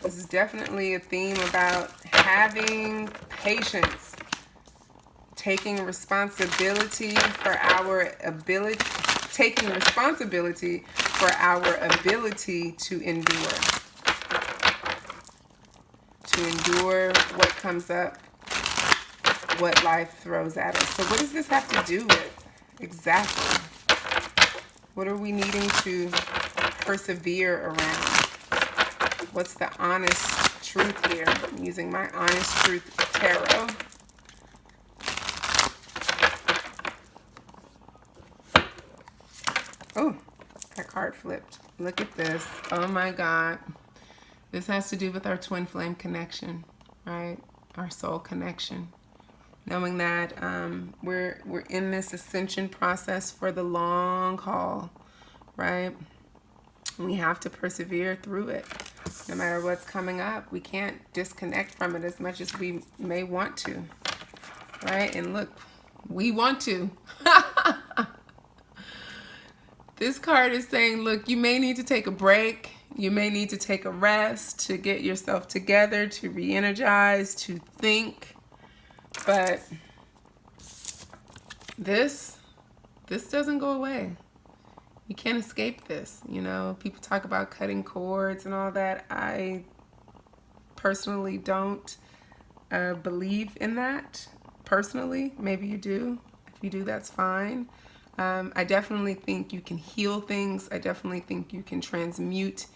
This is definitely a theme about having patience, taking responsibility for our ability, taking responsibility for our ability to endure what comes up, what life throws at us. So what does this have to do with exactly? What are we needing to persevere around? What's the honest truth here? I'm using my honest truth tarot. Oh, that card flipped. Look at this. Oh my God. This has to do with our twin flame connection, right? Our soul connection. Knowing that we're in this ascension process for the long haul, right? We have to persevere through it. No matter what's coming up, we can't disconnect from it as much as we may want to, right? And look, we want to. This card is saying, look, you may need to take a break. You may need to take a rest to get yourself together, to re-energize, to think. But this doesn't go away. You can't escape this. You know, people talk about cutting cords and all that. I personally don't believe in that. Personally, maybe you do. If you do, that's fine. I definitely think you can heal things. I definitely think you can transmute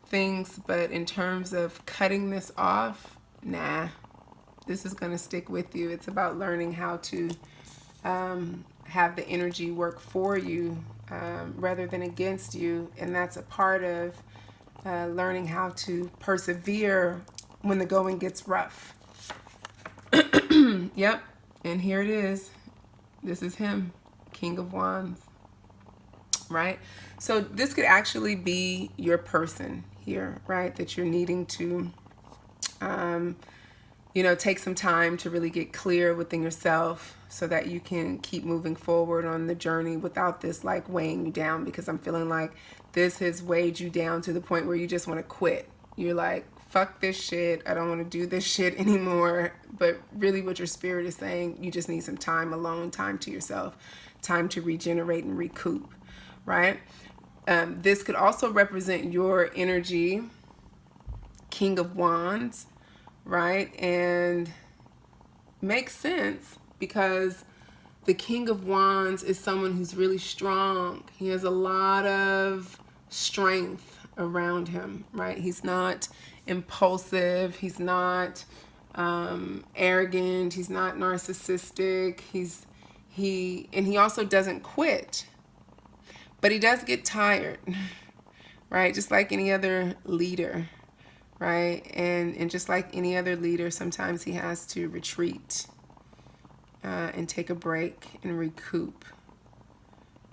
things. But in terms of cutting this off, nah. This is going to stick with you. It's about learning how to have the energy work for you rather than against you. And that's a part of learning how to persevere when the going gets rough. Yep. And here it is. This is him, King of Wands. Right? So this could actually be your person here, right? That you're needing to you know, take some time to really get clear within yourself so that you can keep moving forward on the journey without this like weighing you down, because I'm feeling like this has weighed you down to the point where you just want to quit. You're like, fuck this shit. I don't want to do this shit anymore. But really what your spirit is saying, you just need some time alone, time to yourself, time to regenerate and recoup, right? This could also represent your energy, King of Wands, right? And makes sense because the King of Wands is someone who's really strong. He has a lot of strength around him, right? He's not impulsive. He's not arrogant. He's not narcissistic. He also doesn't quit, but he does get tired, right? Just like any other leader. Right? And just like any other leader, sometimes he has to retreat and take a break and recoup,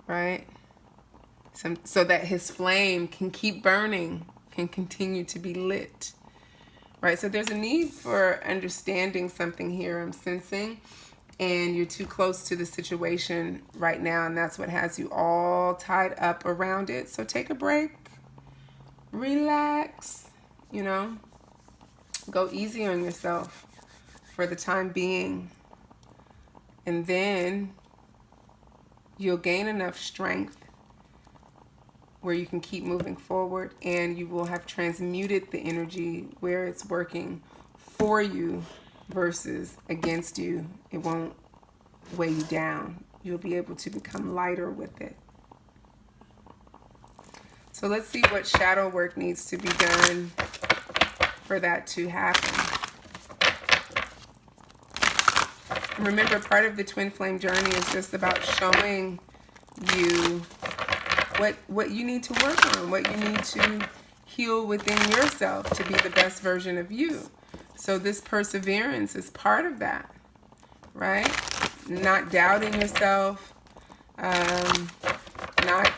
right? So that his flame can keep burning, can continue to be lit, right? So there's a need for understanding something here, I'm sensing, and you're too close to the situation right now, and that's what has you all tied up around it. So take a break, relax. You know, go easy on yourself for the time being. And then you'll gain enough strength where you can keep moving forward, and you will have transmuted the energy where it's working for you versus against you. It won't weigh you down. You'll be able to become lighter with it. So let's see what shadow work needs to be done for that to happen. Remember, part of the twin flame journey is just about showing you what you need to work on, what you need to heal within yourself to be the best version of you. So this perseverance is part of that, right? Not doubting yourself, not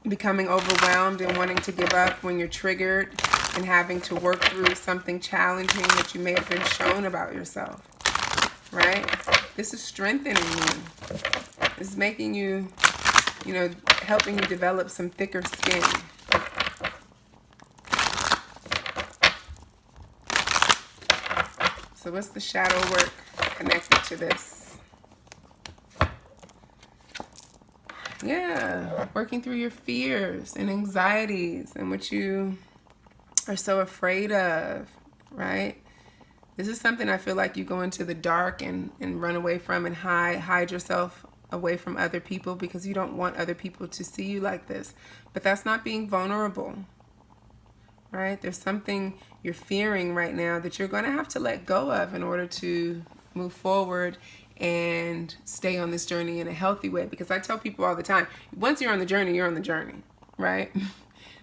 becoming overwhelmed and wanting to give up when you're triggered and having to work through something challenging that you may have been shown about yourself, right? This is strengthening you. This is making you, helping you develop some thicker skin. So what's the shadow work connected to this? Yeah, working through your fears and anxieties and what you are so afraid of, right? This is something I feel like you go into the dark and run away from and hide yourself away from other people because you don't want other people to see you like this. But that's not being vulnerable, right? There's something you're fearing right now that you're going to have to let go of in order to move forward and stay on this journey in a healthy way. Because I tell people all the time, once you're on the journey, you're on the journey, right?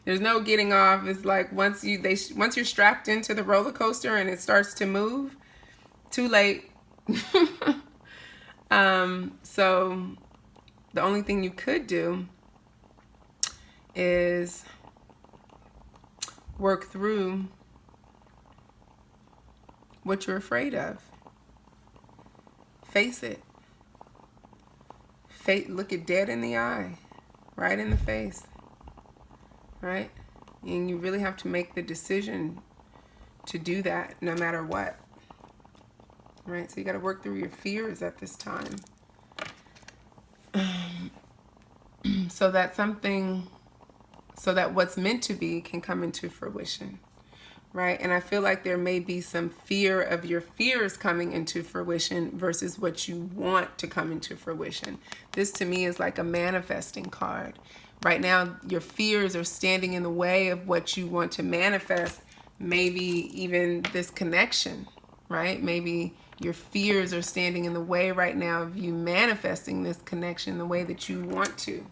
There's no getting off. It's like once you're strapped into the roller coaster and it starts to move, too late. So the only thing you could do is work through what you're afraid of. Face it. Look it dead in the eye, right in the face, right? And you really have to make the decision to do that no matter what, right? So you got to work through your fears at this time. So that what's meant to be can come into fruition, right? And I feel like there may be some fear of your fears coming into fruition versus what you want to come into fruition. This to me is like a manifesting card. Right now, your fears are standing in the way of what you want to manifest, maybe even this connection, right? Maybe your fears are standing in the way right now of you manifesting this connection the way that you want to,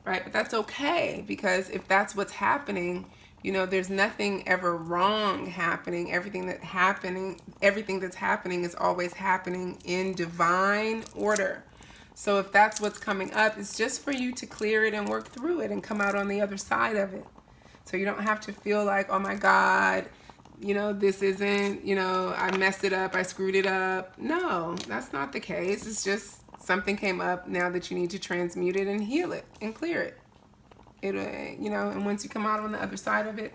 right? But that's okay, because if that's what's happening, there's nothing ever wrong happening. Everything that's happening is always happening in divine order. So if that's what's coming up, it's just for you to clear it and work through it and come out on the other side of it. So you don't have to feel like, oh my God, this isn't, I messed it up, I screwed it up. No, that's not the case. It's just something came up now that you need to transmute it and heal it and clear it. And once you come out on the other side of it,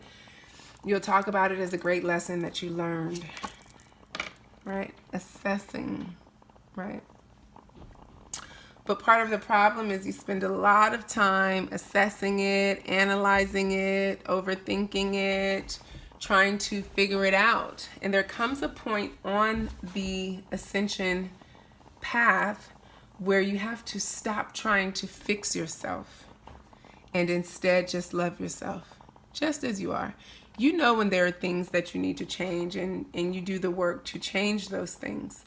you'll talk about it as a great lesson that you learned, right? Assessing, right? But part of the problem is you spend a lot of time assessing it, analyzing it, overthinking it, trying to figure it out. And there comes a point on the ascension path where you have to stop trying to fix yourself and instead just love yourself just as you are. You know when there are things that you need to change, and you do the work to change those things.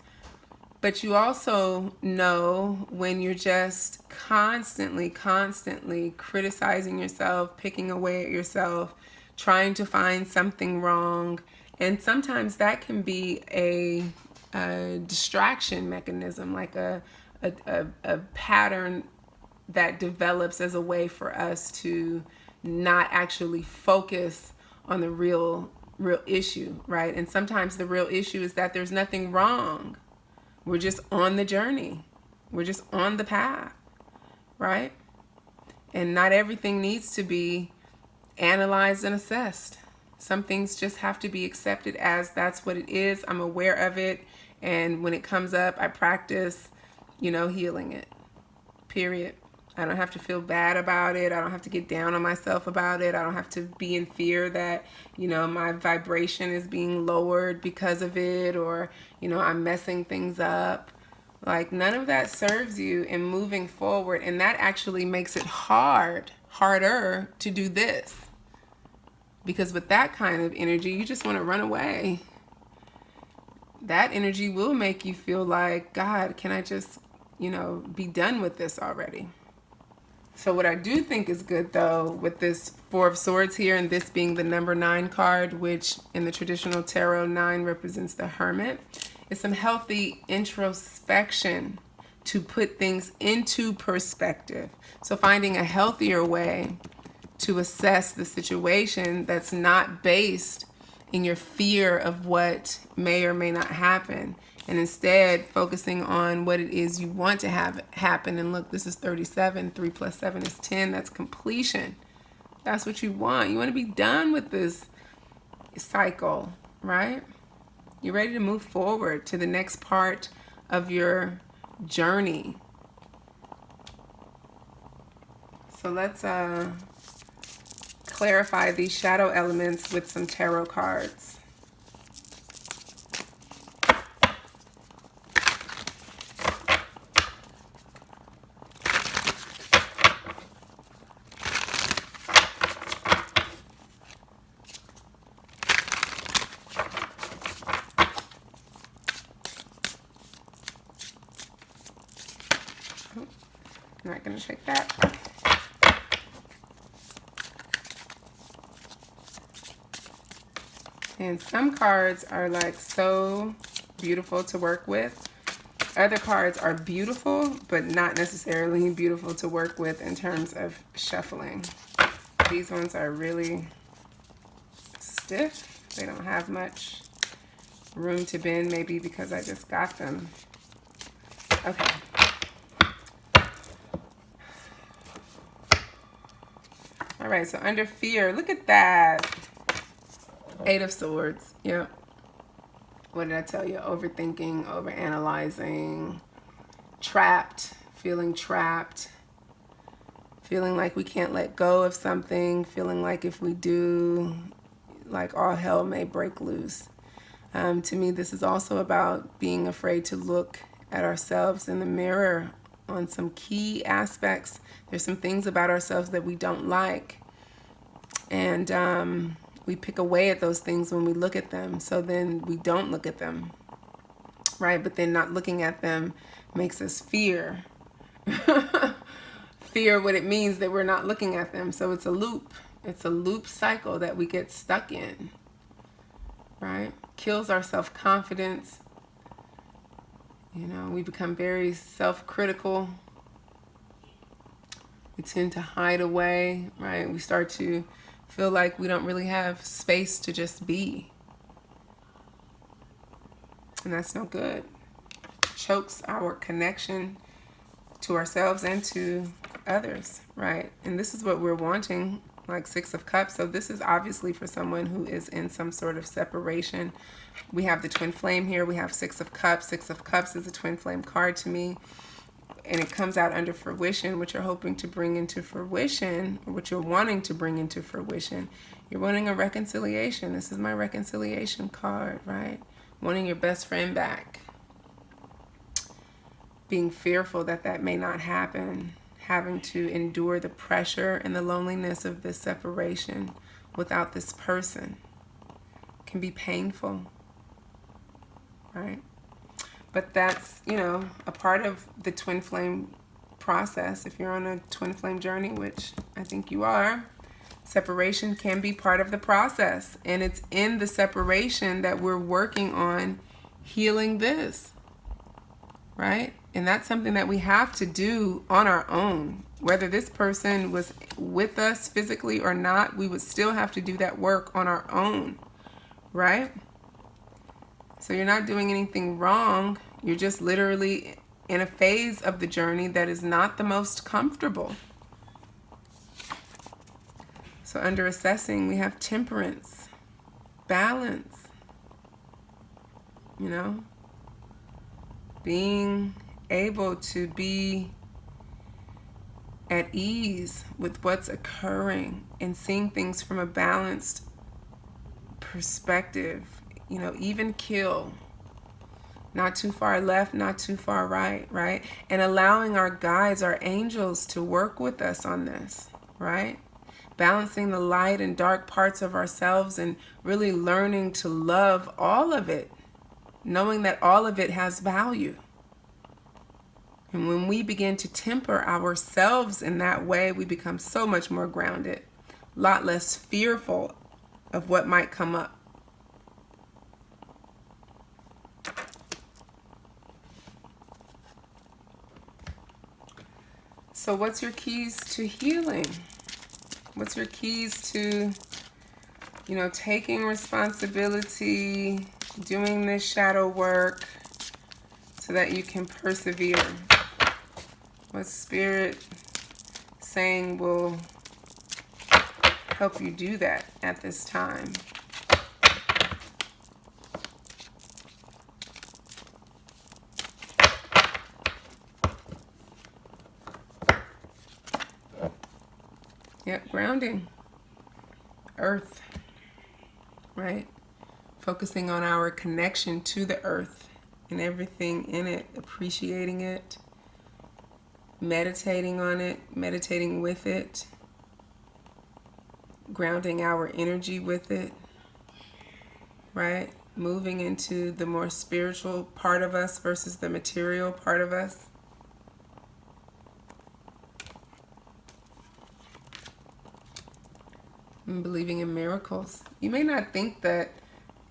But you also know when you're just constantly criticizing yourself, picking away at yourself, trying to find something wrong. And sometimes that can be a distraction mechanism, like a pattern that develops as a way for us to not actually focus on the real issue, right? And sometimes the real issue is that there's nothing wrong. We're just on the journey. We're just on the path, right? And not everything needs to be analyzed and assessed. Some things just have to be accepted as that's what it is. I'm aware of it. And when it comes up, I practice, healing it, period. I don't have to feel bad about it. I don't have to get down on myself about it. I don't have to be in fear that, my vibration is being lowered because of it, or, I'm messing things up. Like, none of that serves you in moving forward. And that actually makes it harder to do this. Because with that kind of energy, you just want to run away. That energy will make you feel like, God, can I just, be done with this already? So what I do think is good, though, with this Four of Swords here, and this being the number 9 card, which in the traditional tarot 9 represents the Hermit, is some healthy introspection to put things into perspective. So finding a healthier way to assess the situation that's not based in your fear of what may or may not happen, and instead focusing on what it is you want to have happen. And look, this is 37. 3 plus 7 is 10. That's completion. That's what you want. You want to be done with this cycle, right? You're ready to move forward to the next part of your journey. So let's clarify these shadow elements with some tarot cards. I'm not going to shake that. And some cards are like so beautiful to work with. Other cards are beautiful, but not necessarily beautiful to work with in terms of shuffling. These ones are really stiff. They don't have much room to bend, maybe because I just got them. Okay. All right, so under fear, look at that. 8 of Swords. Yep. What did I tell you? Overthinking, overanalyzing, trapped, feeling like we can't let go of something, feeling like if we do, like all hell may break loose. To me, this is also about being afraid to look at ourselves in the mirror on some key aspects. There's some things about ourselves that we don't like. And we pick away at those things when we look at them. So then we don't look at them, right? But then not looking at them makes us fear. Fear what it means that we're not looking at them. So it's a loop. It's a loop cycle that we get stuck in, right? Kills our self-confidence. You know, we become very self-critical. We tend to hide away, right? We start to feel like we don't really have space to just be. And that's no good. Chokes our connection to ourselves and to others, right? And this is what we're wanting, like 6 of Cups. So this is obviously for someone who is in some sort of separation. We have the twin flame here. We have 6 of Cups. 6 of Cups is a twin flame card to me. And it comes out under fruition, what you're hoping to bring into fruition, or what you're wanting to bring into fruition. You're wanting a reconciliation. This is my reconciliation card, right? Wanting your best friend back. Being fearful that that may not happen. Having to endure the pressure and the loneliness of this separation without this person. Can be painful, right? But that's, you know, a part of the twin flame process. If you're on a twin flame journey, which I think you are, separation can be part of the process. And it's in the separation that we're working on healing this, right? And that's something that we have to do on our own. Whether this person was with us physically or not, we would still have to do that work on our own, right? So you're not doing anything wrong. You're just literally in a phase of the journey that is not the most comfortable. So under assessing, we have temperance, balance, you know, being able to be at ease with what's occurring and seeing things from a balanced perspective. You know, even kill. Not too far left, not too far right, right? And allowing our guides, our angels, to work with us on this, right? Balancing the light and dark parts of ourselves and really learning to love all of it. Knowing that all of it has value. And when we begin to temper ourselves in that way, we become so much more grounded, a lot less fearful of what might come up. So what's your keys to healing? What's your keys to, taking responsibility, doing this shadow work so that you can persevere? What's Spirit saying will help you do that at this time? Yep, grounding. Earth, right? Focusing on our connection to the earth and everything in it, appreciating it, meditating on it, meditating with it, grounding our energy with it, right? Moving into the more spiritual part of us versus the material part of us. And believing in miracles. You may not think that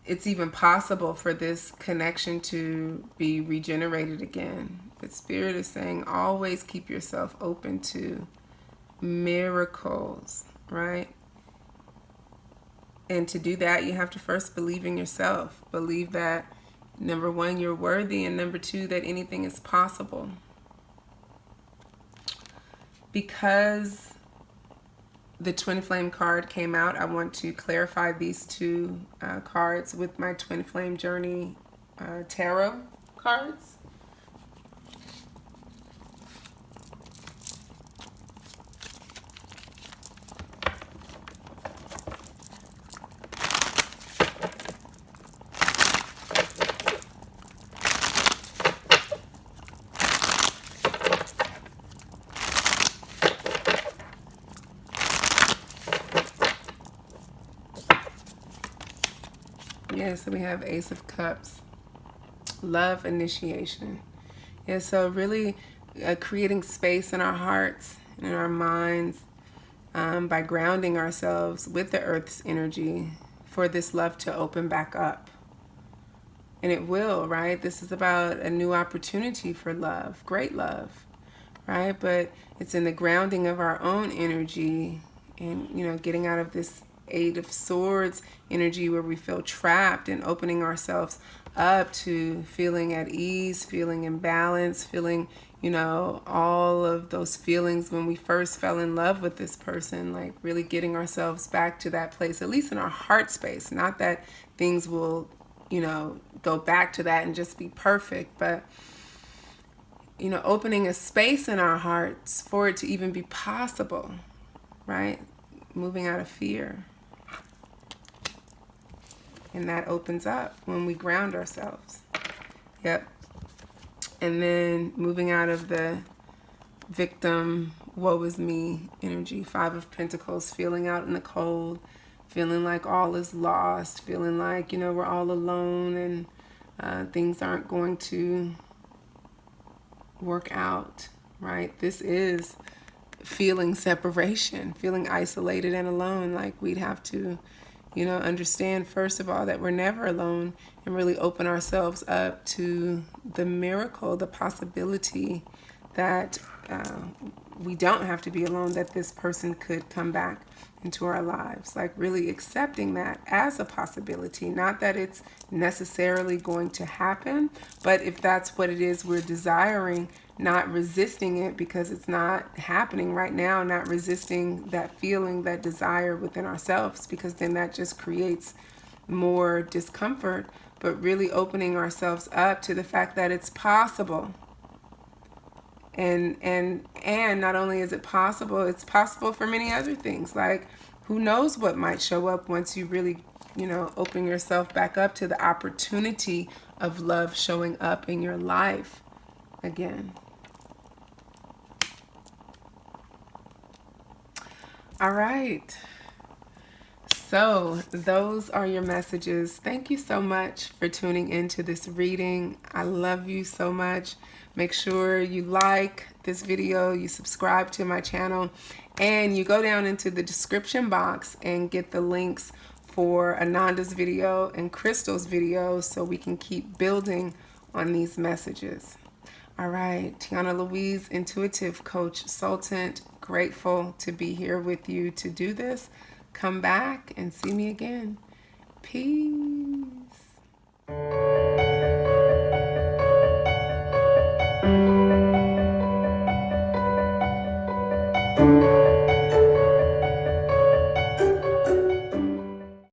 it's even possible for this connection to be regenerated again. But Spirit is saying always keep yourself open to miracles, right? And to do that, you have to first believe in yourself. Believe that, number one, you're worthy, and number two, that anything is possible. Because the Twin Flame card came out, I want to clarify these two cards with my Twin Flame Journey tarot cards. Yeah, so we have Ace of Cups, love initiation. Yeah, so really creating space in our hearts and in our minds by grounding ourselves with the earth's energy for this love to open back up. And it will, right? This is about a new opportunity for love, great love, right? But it's in the grounding of our own energy and, getting out of this Eight of Swords energy where we feel trapped and opening ourselves up to feeling at ease, feeling in balance, feeling, all of those feelings when we first fell in love with this person, like really getting ourselves back to that place, at least in our heart space. Not that things will, go back to that and just be perfect, but, opening a space in our hearts for it to even be possible, right? Moving out of fear. And that opens up when we ground ourselves. Yep. And then moving out of the victim, woe is me energy. Five of Pentacles, feeling out in the cold, feeling like all is lost, feeling like, we're all alone and things aren't going to work out, right? This is feeling separation, feeling isolated and alone. Like we'd have to, understand first of all that we're never alone and really open ourselves up to the miracle, the possibility that we don't have to be alone, that this person could come back into our lives. Like really accepting that as a possibility, not that it's necessarily going to happen, but if that's what it is we're desiring, not resisting it because it's not happening right now, not resisting that feeling, that desire within ourselves, because then that just creates more discomfort, but really opening ourselves up to the fact that it's possible. And not only is it possible, it's possible for many other things. Like who knows what might show up once you really, open yourself back up to the opportunity of love showing up in your life again. All right. So, those are your messages. Thank you so much for tuning into this reading. I love you so much. Make sure you like this video, you subscribe to my channel, and you go down into the description box and get the links for Ananda's video and Crystal's video so we can keep building on these messages. All right, Tiana Louise, intuitive coach, sultant, grateful to be here with you to do this. Come back and see me again. Peace.